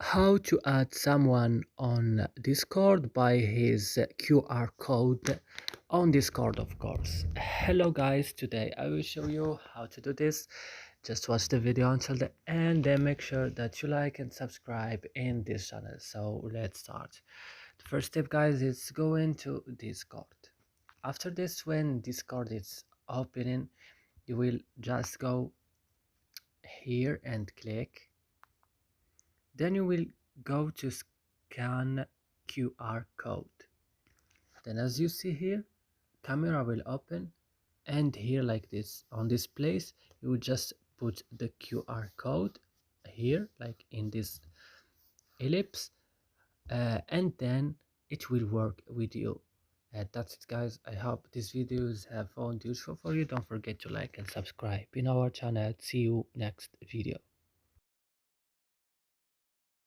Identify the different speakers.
Speaker 1: how to add someone on Discord by his QR code on Discord, of course. Hello guys, today I will show you how to do this. Just watch the video until the end, then make sure that you like and subscribe in this channel. So let's start. The first step, guys, is go into Discord. After this, when Discord is opening, you will just go here and click. Then you will go to scan QR code. Then as you see here, camera will open, and here like this on this place you will just put the QR code here like in this ellipse, and then it will work with you. That's it guys. I hope these videos have found useful for you. Don't forget to like and subscribe in our channel. See you next video.